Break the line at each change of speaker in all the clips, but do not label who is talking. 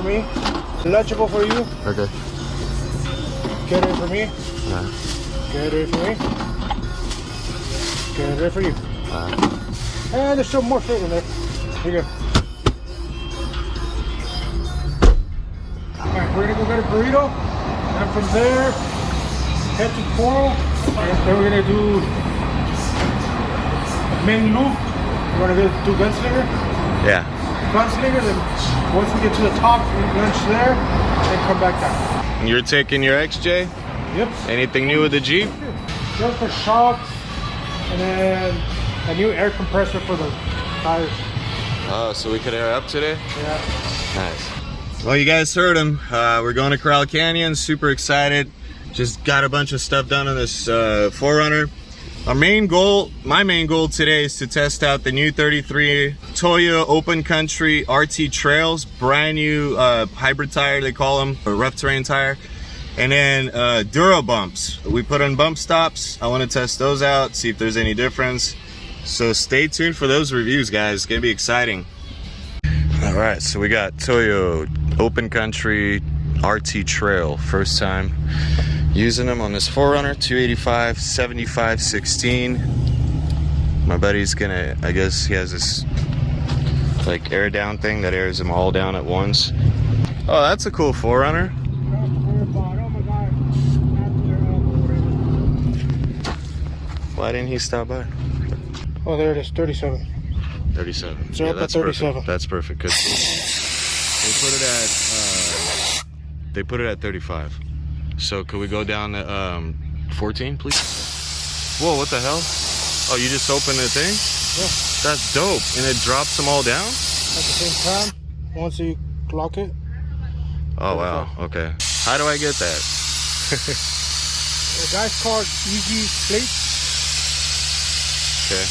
for me. Legible for you.
Okay.
Get ready for me. Get ready for me. Get ready for you. And there's still more shit in there. Here you go. Alright, we're gonna go get a burrito. And from there, head to Corral. And then we're gonna do main loop. We're gonna do Gunslinger.
Yeah.
Gunslinger, then once we get to the top, we lunch there, and come back down.
And you're taking your XJ?
Yep.
Anything new with the Jeep?
Jumper shocks, and then a new air compressor for the tires.
Oh, so we could air up today?
Yeah.
Nice. Well, you guys heard him. We're going to Corral Canyon. Super excited. Just got a bunch of stuff done on this 4runner. My main goal today is to test out the new 33 Toyo Open Country RT Trails, brand new hybrid tire they call them, a rough terrain tire, and then Duro bumps. We put on bump stops. I want to test those out, see if there's any difference. So stay tuned for those reviews, guys. It's gonna be exciting. All right, so we got Toyo Open Country RT Trail, first time using them on this 4runner, 285 75 16. My buddy's gonna, I guess he has this like air down thing that airs them all down at once. Oh, that's a cool 4runner. Why didn't he stop by?
Oh, there it is, 37.
37.
So
Yeah,
up at
that's
37.
perfect. That's perfect because they put it at 35. So could we go down to 14, please? Whoa, what the hell? Oh, you just opened the thing?
Yeah.
That's dope. And it drops them all down?
At the same time, once you lock it.
Oh, wow. Okay. How do I get that?
The guy's called Easy Plate.
Okay.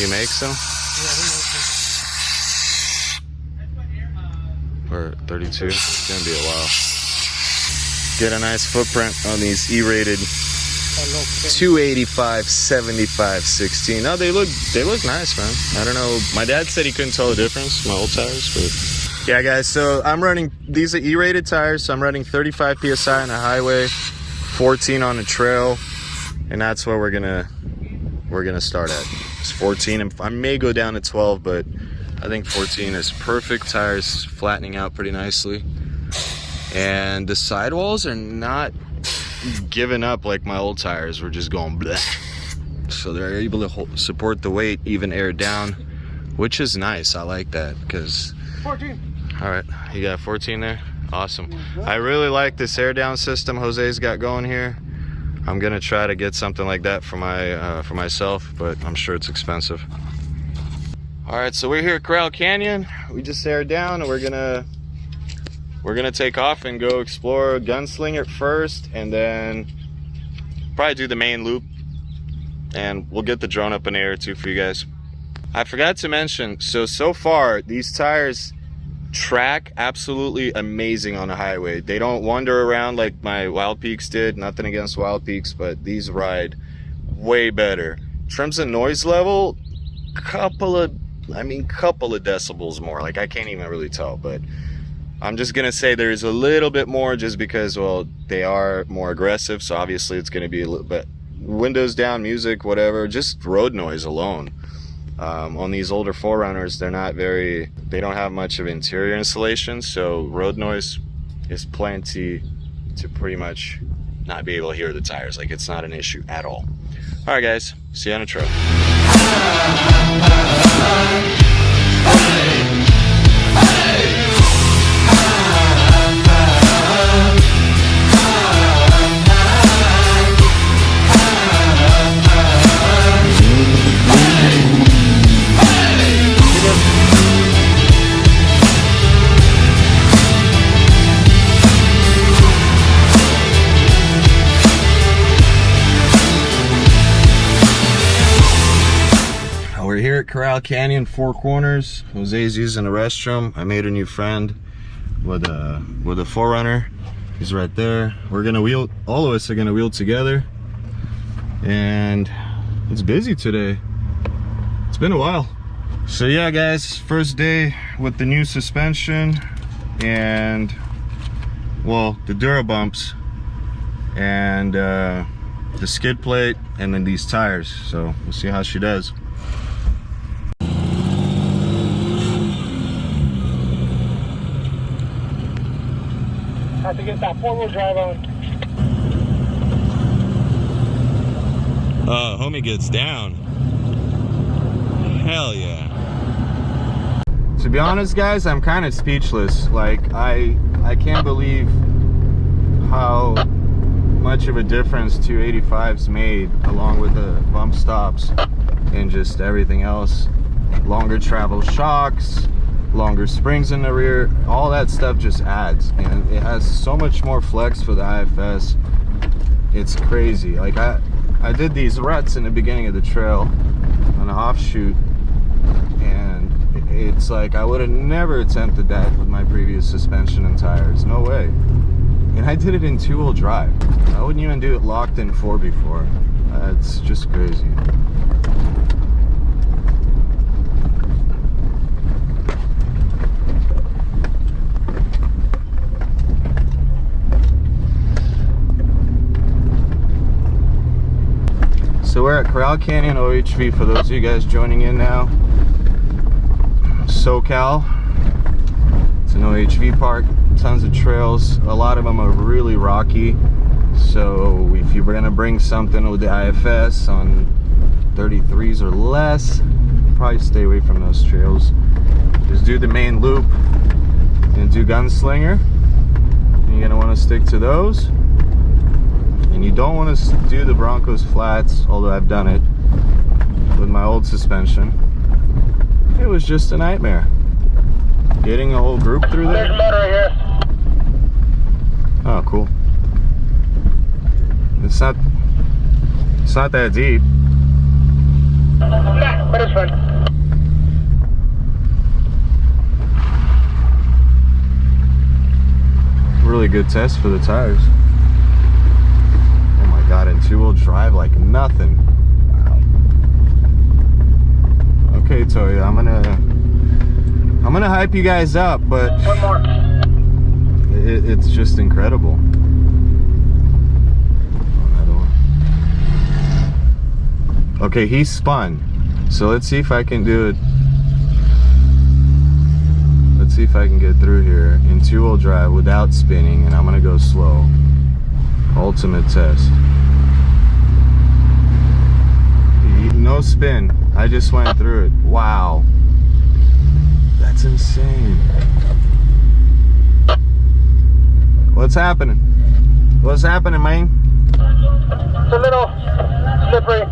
He makes them?
Yeah, he makes them.
Or 32? It's gonna be a while. Get a nice footprint on these E-rated 285 75 16. No, they look nice, man. I don't know. My dad said he couldn't tell the difference, my old tires, but yeah, guys. So I'm running, these are E-rated tires, so I'm running 35 psi on the highway, 14 on the trail, and that's where we're gonna start at. It's 14, and I may go down to 12, but I think 14 is perfect. Tires flattening out pretty nicely. And the sidewalls are not giving up like my old tires were just going bleh. So they're able to support the weight, even air down, which is nice. I like that because
14.
All right, you got 14 there? Awesome. I really like this air down system Jose's got going here. I'm gonna try to get something like that for myself, but I'm sure it's expensive. All right, so we're here at Corral Canyon. We just aired down, and we're gonna take off and go explore Gunslinger first, and then probably do the main loop, and we'll get the drone up in the air too for you guys. I forgot to mention, so far these tires track absolutely amazing on the highway. They don't wander around like my Wild Peaks did. Nothing against Wild Peaks, but these ride way better. In terms of noise level, couple of decibels more. Like I can't even really tell, but I'm just gonna say there's a little bit more just because, well, they are more aggressive, so obviously it's gonna be a little bit windows down, music, whatever, just road noise alone. On these older 4runners, they don't have much of interior insulation, so road noise is plenty to pretty much not be able to hear the tires. Like, it's not an issue at all. All right, guys, see you on the trail. We're here at Corral Canyon, Four Corners. Jose's using the restroom. I made a new friend with a 4runner. He's right there. We're gonna wheel. All of us are gonna wheel together, and it's busy today. It's been a while. So yeah, guys, first day with the new suspension. and, well, the Dura bumps and the skid plate, and then these tires. So we'll see how she does.
Have to get that 4-wheel drive on.
Homie gets down. Hell yeah. To be honest, guys, I'm kind of speechless. Like, I can't believe how much of a difference 285's made, along with the bump stops and just everything else. Longer travel shocks, longer springs in the rear, all that stuff just adds, and it has so much more flex for the IFS. It's crazy. Like, I did these ruts in the beginning of the trail on an offshoot, and it's like I would have never attempted that with my previous suspension and tires. No way. And I did it in 2-wheel drive. I wouldn't even do it locked in 4 before. It's just crazy. So we're at Corral Canyon OHV, for those of you guys joining in now. SoCal. It's an OHV park, tons of trails. A lot of them are really rocky. So if you're gonna bring something with the IFS on 33s or less, probably stay away from those trails. Just do the main loop and do Gunslinger. You're gonna wanna stick to those. And you don't want to do the Broncos flats, although I've done it with my old suspension. It was just a nightmare. Getting a whole group through there.
There's mud right here.
Oh, cool. It's not that deep.
Nah, but it's fun.
Really good test for the tires. God, in 2-wheel drive like nothing. Wow. Okay, Toyo, I'm gonna hype you guys up, but
one more.
It's just incredible. Okay, he spun, so let's see if I can do it. Let's see if I can get through here in 2-wheel drive without spinning, and I'm gonna go slow. Ultimate test. No spin. I just went through it. Wow. That's insane. What's happening? What's happening, man?
It's a little slippery.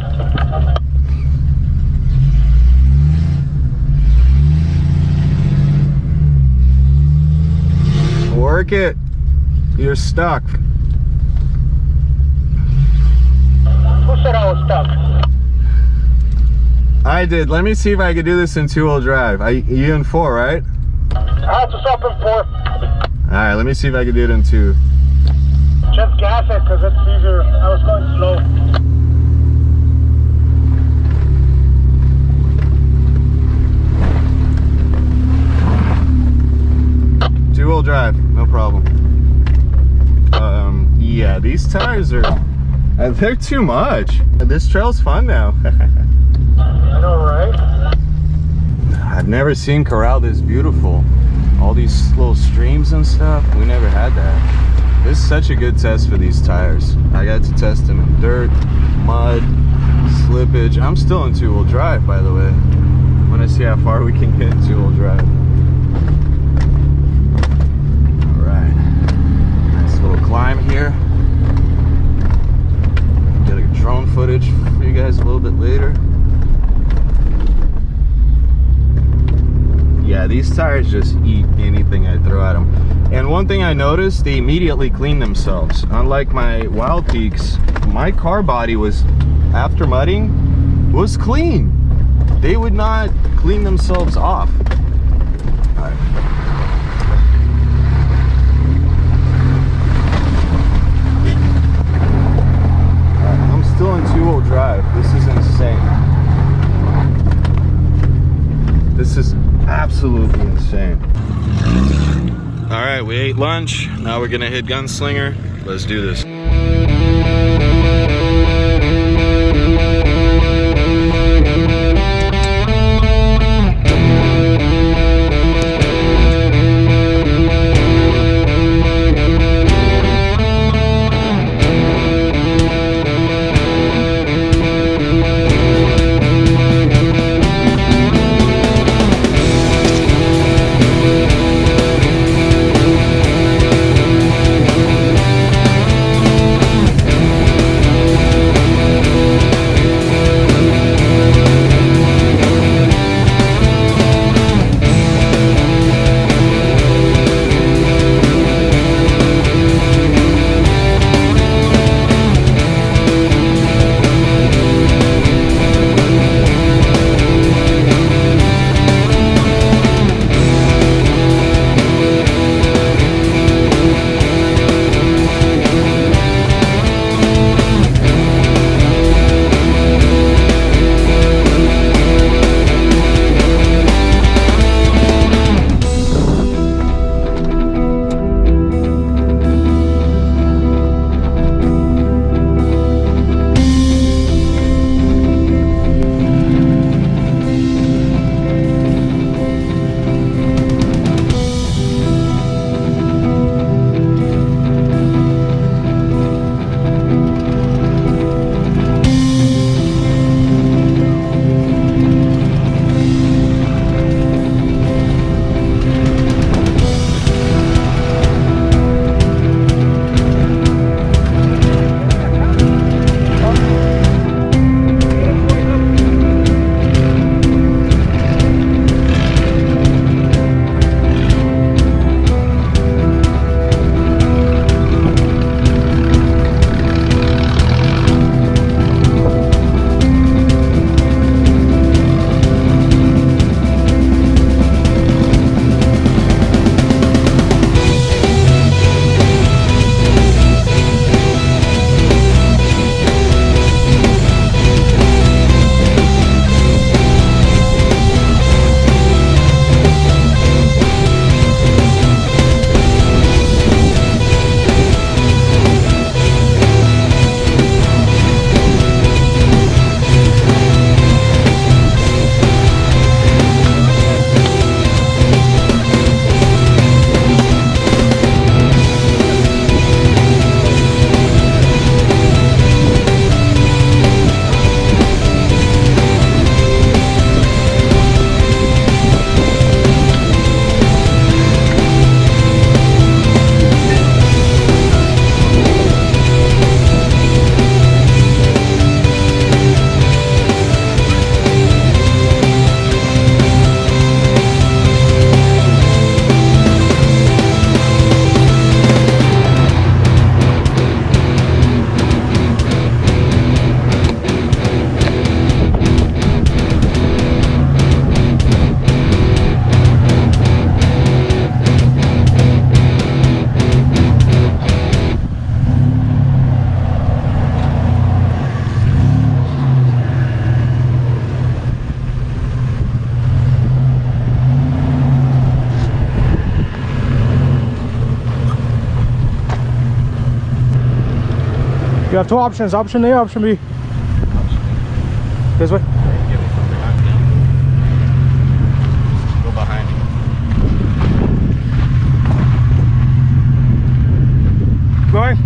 Work it. You're stuck.
Who said I was stuck?
I did. Let me see if I can do this in 2-wheel drive. You in 4, right?
I have to stop in 4.
Alright, let me see if I can do it in 2.
Just gas it, because it's easier. I was going slow.
Two-wheel drive, no problem. Yeah, these tires are... they're too much. This trail's fun now.
I know, right?
I've never seen Corral this beautiful. All these little streams and stuff, we never had that. This is such a good test for these tires. I got to test them in dirt, mud, slippage. I'm still in 2-wheel drive, by the way. I want to see how far we can get in 2-wheel drive. All right, nice little climb here. Get a drone footage for you guys a little bit later. Yeah, these tires just eat anything I throw at them. And one thing I noticed, they immediately clean themselves. Unlike my Wild Peaks, my car body was, after mudding, was clean. They would not clean themselves off. All right. I'm still in 2-wheel drive. This is insane. This is absolutely insane. All right, we ate lunch. Now we're gonna hit Gunslinger. Let's do this.
You have two options, option A, option B. This way.
Go behind you.
Going.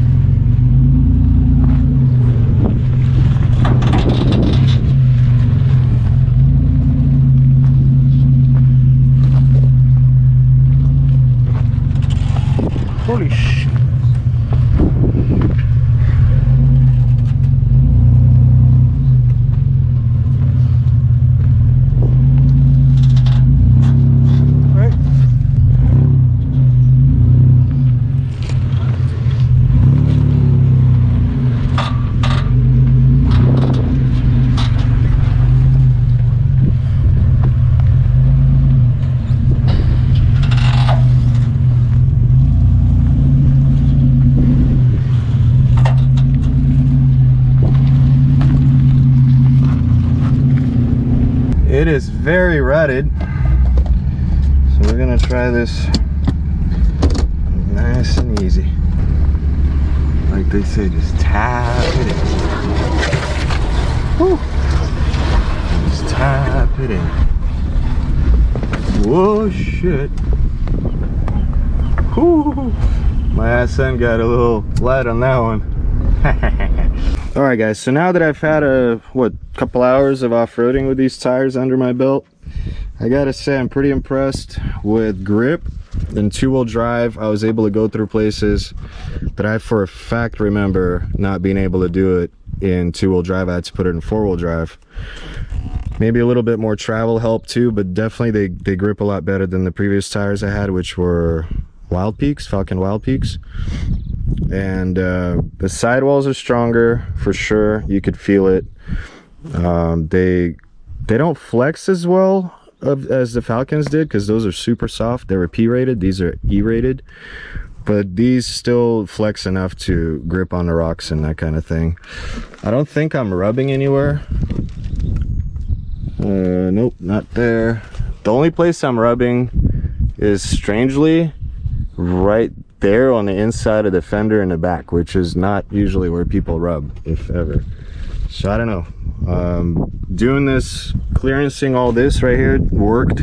Holy shit.
It is very rutted, so we're gonna try this nice and easy. Like they say, just tap it in. Woo. Just tap it in. Whoa, shit. Woo. My ass end got a little light on that one. All right, guys, so now that I've had a couple hours of off-roading with these tires under my belt, I gotta say I'm pretty impressed with grip and two-wheel drive. I was able to go through places that I for a fact remember not being able to do it in two-wheel drive. I had to put it in four-wheel drive. Maybe a little bit more travel help too, but definitely they grip a lot better than the previous tires I had, which were Wild Peaks, Falcon Wild Peaks. And the sidewalls are stronger for sure. You could feel it. They don't flex as well as the Falcons did, because those are super soft. They were P rated, these are E rated, but these still flex enough to grip on the rocks and that kind of thing. I don't think I'm rubbing anywhere. Nope, not there. The only place I'm rubbing is strangely right there on the inside of the fender in the back, which is not usually where people rub, if ever. So I don't know. Doing this, clearancing all this right here worked.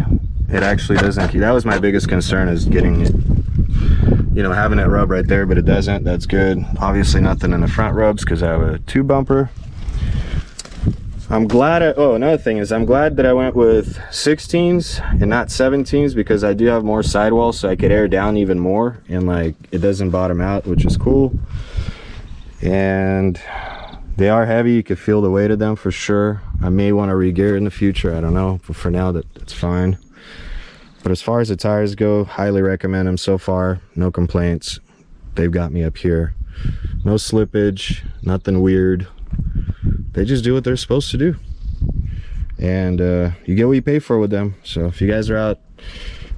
It actually doesn't. That was my biggest concern, is getting it, you know, having it rub right there, but it doesn't. That's good. Obviously nothing in the front rubs because I have a 2 bumper. I'm glad another thing is I'm glad that I went with 16s and not 17s, because I do have more sidewall, so I could air down even more and like it doesn't bottom out, which is cool. And they are heavy. You can feel the weight of them for sure. I may want to re-gear in the future, I don't know, but for now that's fine. But as far as the tires go, highly recommend them so far. No complaints. They've got me up here. No slippage, nothing weird. They just do what they're supposed to do, and you get what you pay for with them. So if you guys are out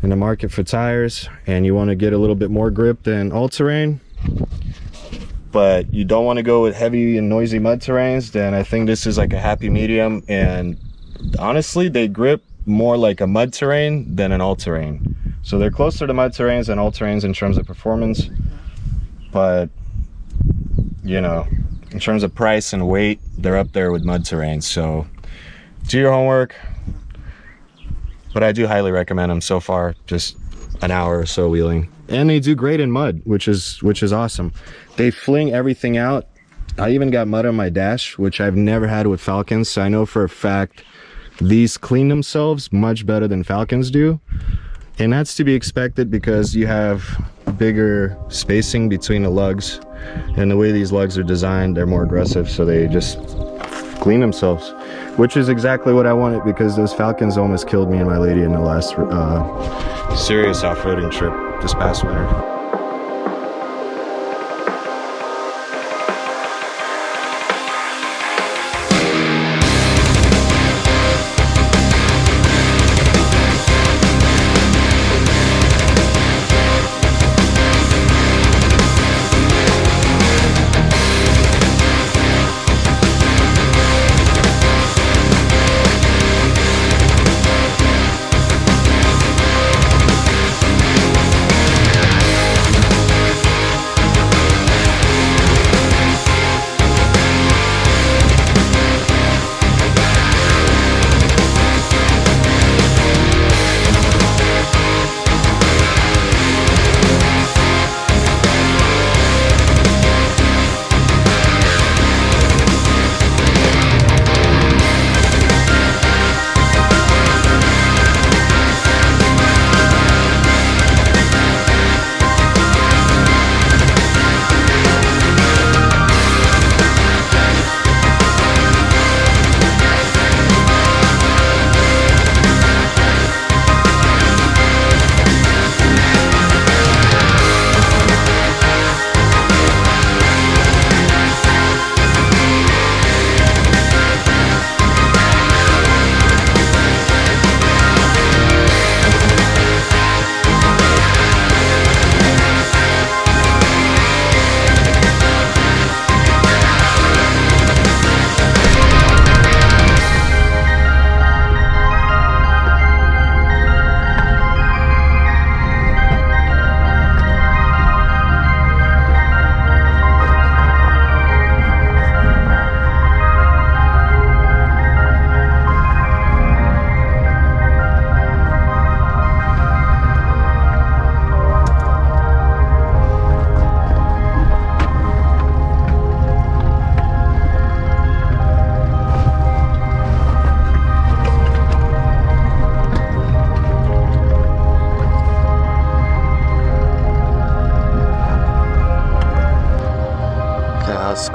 in the market for tires and you want to get a little bit more grip than all-terrain, but you don't want to go with heavy and noisy mud terrains, then I think this is like a happy medium. And honestly, they grip more like a mud terrain than an all-terrain. So they're closer to mud terrains than all-terrains in terms of performance, but you know, in terms of price and weight, they're up there with mud terrain. So do your homework, but I do highly recommend them so far. Just an hour or so wheeling, and they do great in mud, which is awesome. They fling everything out. I even got mud on my dash, which I've never had with Falcons, so I know for a fact these clean themselves much better than Falcons do. And that's to be expected because you have bigger spacing between the lugs, and the way these lugs are designed, they're more aggressive, so they just clean themselves, which is exactly what I wanted, because those Falcons almost killed me and my lady in the last serious off-roading trip this past winter.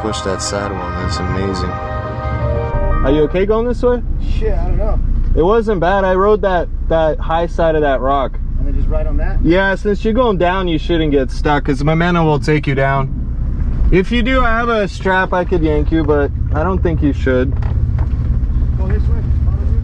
squish that side one. That's amazing. Are you okay going this way?
Shit, I don't know.
It wasn't bad. I rode that high side of that rock.
And then just ride on that?
Yeah, since you're going down, you shouldn't get stuck because momentum will take you down. If you do, I have a strap I could yank you, but I don't think you should.
Go this way. Follow you.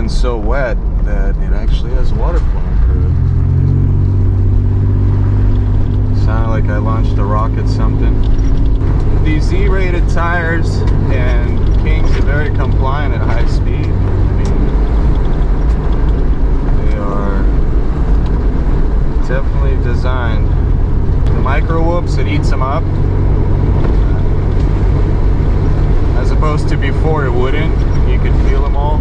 So wet that it actually has water flowing through it. Sounded like I launched a rocket something. These Z-rated tires and Kings are very compliant at high speed. I mean, they are definitely designed. The micro whoops, it eats them up. As opposed to before, it wouldn't. You could feel them all.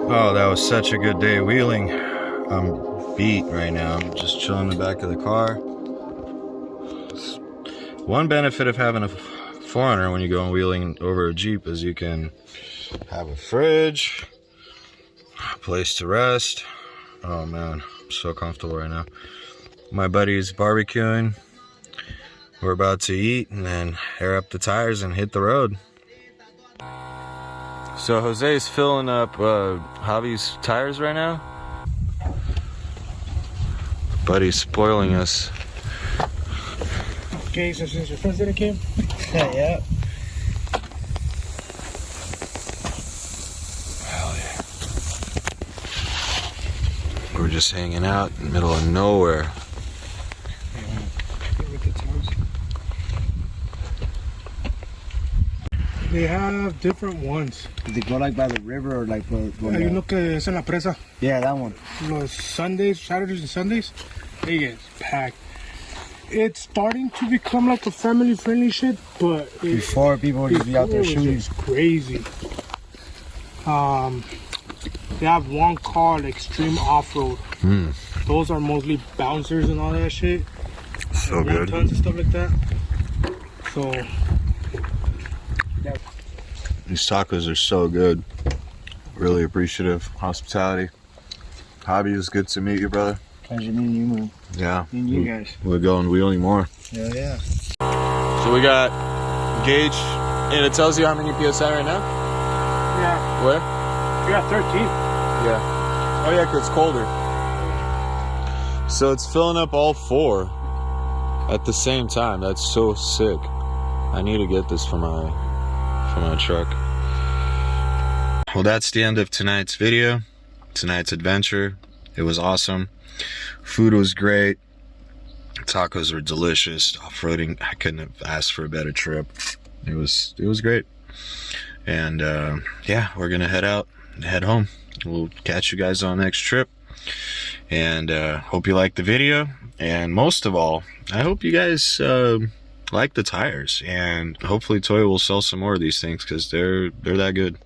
Oh, that was such a good day wheeling. I'm beat right now. I'm just chilling in the back of the car. One benefit of having a 4runner when you go wheeling over a Jeep is you can have a fridge, a place to rest. Oh man, I'm so comfortable right now. My buddy's barbecuing. We're about to eat and then air up the tires and hit the road. So Jose's filling up Javi's tires right now. Buddy's spoiling us.
Okay, so since your friends didn't came?
Yeah.
Hell yeah. We're just hanging out in the middle of nowhere.
They have different ones.
They go like by the river or like
You know que es en la presa.
Yeah, that one.
Los Sundays, Saturdays and Sundays, they get packed. It's starting to become like a family-friendly shit, but
Before people would just be out there shooting.
It's crazy. They have one called Extreme Off-Road. Those are mostly bouncers and all that shit.
So good.
Tons of stuff like that. So
These tacos are so good. Really appreciative. Hospitality. Hobby, is good to meet you, brother.
Pleasure meeting you, man.
Yeah.
Meeting you guys.
We're going wheeling more.
Hell yeah.
So we got gauge, and it tells you how many PSI right now?
Yeah.
Where?
We got 13.
Yeah. Oh yeah, 'cause it's colder. So it's filling up all 4 at the same time. That's so sick. I need to get this for my truck. Well, that's the end of tonight's video. Tonight's adventure. It was awesome. Food was great. Tacos were delicious. Off-roading, I couldn't have asked for a better trip. It was great. And yeah, we're gonna head home. We'll catch you guys on the next trip. And hope you liked the video. And most of all, I hope you guys like the tires. And hopefully Toyo will sell some more of these things because they're that good.